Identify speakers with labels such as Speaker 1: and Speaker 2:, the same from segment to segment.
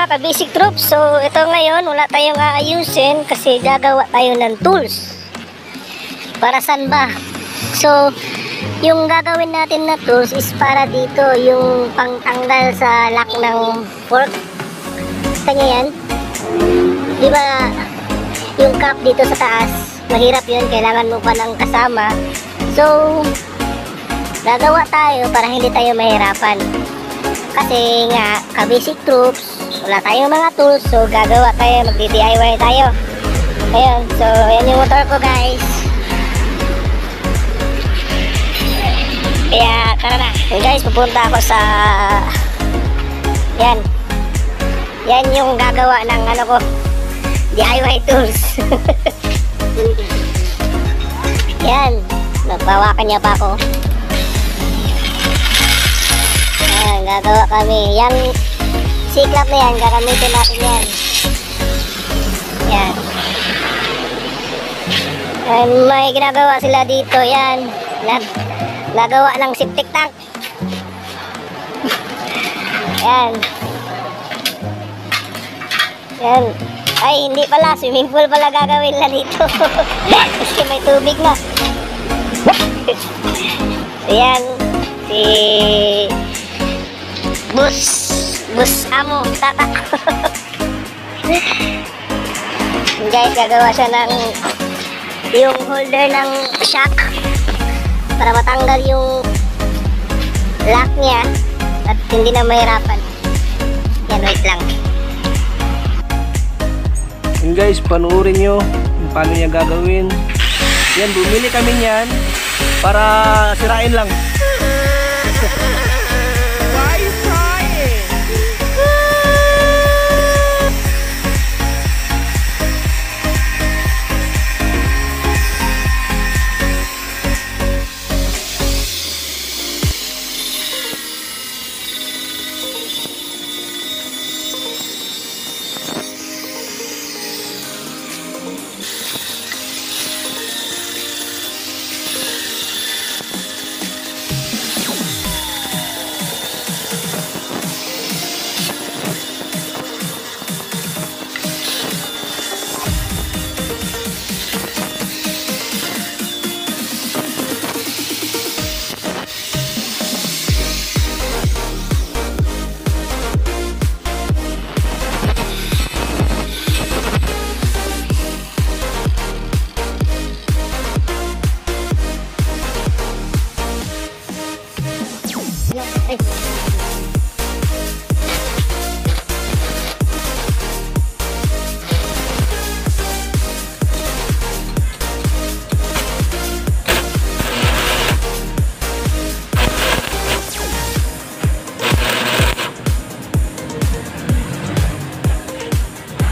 Speaker 1: mga ka-basic troops. So ito ngayon, wala tayong aayusin kasi gagawa tayo ng tools. Para saan ba? So yung gagawin natin na tools is para dito, yung pangtanggal sa lock ng fork. Gusto nyo yan? Di ba yung cap dito sa taas, mahirap yun, kailangan mo pa ng kasama. So gagawa tayo para hindi tayo mahirapan. Kasi nga, ka-basic troops, wala tayong mga tools, so gagawa tayo, magdi-DIY tayo. Ayun, so yan yung motor ko, guys. Kaya tara na. So guys, pupunta ako sa yan yung gagawa ng ano ko, DIY tools. Yan, nagbawakan niya pa ako. Yan, gagawa kami. Yang siklap na yan, gagamitin natin yan. Yan. May ginagawa sila dito. Yan, nagawa ng septic tank. Yan. Yan. Ay, hindi pala, swimming pool pala gagawin nila dito. Kasi may tubig na. Yan, si Bus Amo, tata. Guys, gagawa siya ng yung holder ng shock para matanggal yung lock niya at hindi na mahirapan. Yan, wait lang.
Speaker 2: And guys, panuorin nyo kung paano niya gagawin. Yan, bumili kami niyan para sirain lang.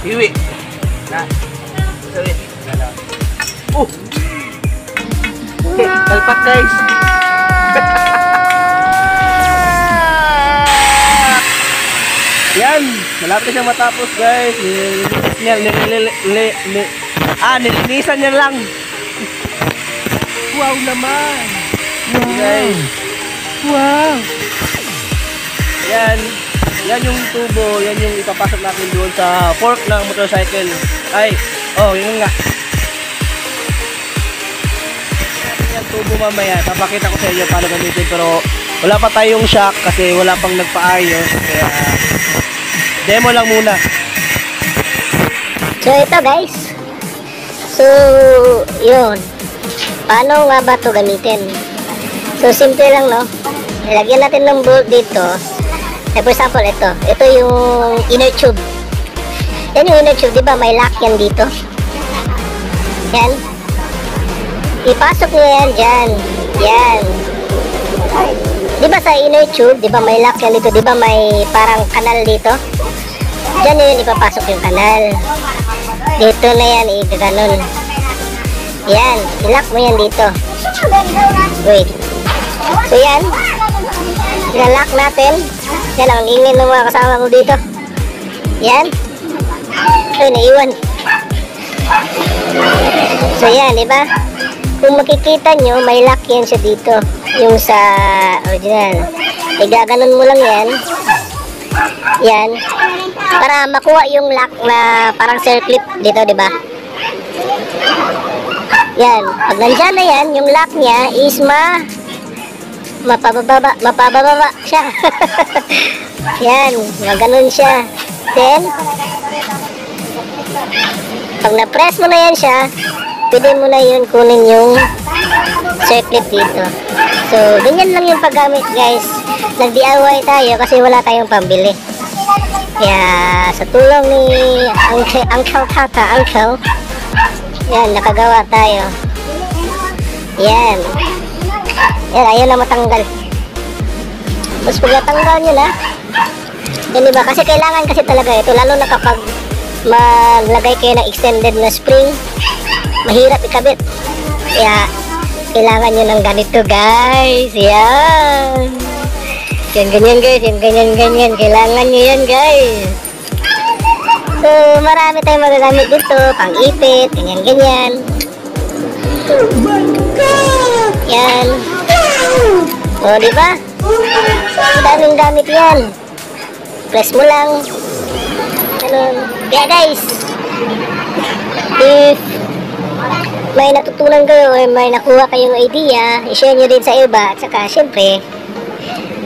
Speaker 2: Iwi. Na. Sorry. Oh. Talpak, guys. Yan, malapit siyang matapos, guys. Nilinisan niya lang. Wow naman. Wow. Guys. Wow. Yan. Yan yung tubo, yan yung ipapasok natin doon sa fork ng motorcycle. Ay, oh, yun nga. Yan tubo mamaya, papakita ko sa inyo paano gamitin, pero wala pa tayong shock kasi wala pang nagpaayos, kaya demo lang muna.
Speaker 1: So ito, guys. So yun, paano nga ba ito gamitin? So simple lang, no? Ilagyan natin ng bolt dito. For example, ito yung inner tube. Yan yung inner tube, di ba? May lock yan dito. Yan. Ipasok nyo yan dyan. Yan. Di ba sa inner tube, di ba may lock yan dito? Di ba may parang kanal dito? Dyan yun, ipapasok yung kanal. Dito na yan, ganun. Yan. I-lock mo yan dito. Wait. So yan. I-lock natin. Yan ang ingin ng mga kasama ko dito. Yan. Ay, naiwan. So yan, diba? Kung makikita nyo, may lock yan siya dito. Yung sa original. Igaganon mo lang yan. Yan. Para makuha yung lock na parang circlip dito, di ba? Yan. Pag nandyan na yan, yung lock niya is mapababa siya. Yan. Ganun siya. Then, pag na-press mo na yan siya, pwede mo na yun kunin yung circlip dito. So, ganyan lang yung paggamit, guys. Nag-DIY tayo kasi wala tayong pambili. Kaya, sa tulong ni Uncle Tata, yan, nakagawa tayo. Yan. Yan, ayaw na matanggal. Tapos pag natanggal nyo na, yan diba? Kasi kailangan kasi talaga ito, lalo na kapag maglagay kayo ng extended na spring, mahirap ikabit. Kaya, kailangan nyo ng ganito, guys. Yan. Yan, ganyan, guys. Yan, ganyan. Kailangan nyo yan, guys. So, marami tayong magagamit dito. Pang-ipit, ganyan. Oh my God! Yan. O, diba? Daming gamit yan. Press mo lang. Ganun. Kaya, guys, if may natutunan kayo o may nakuha kayong idea, i-share nyo din sa iba. At saka, syempre,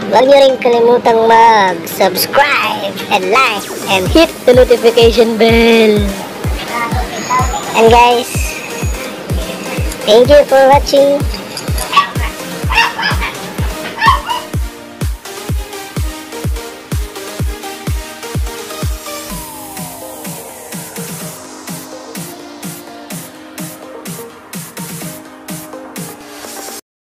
Speaker 1: huwag nyo rin kalimutang mag-subscribe and like and hit the notification bell. And guys, thank you for watching.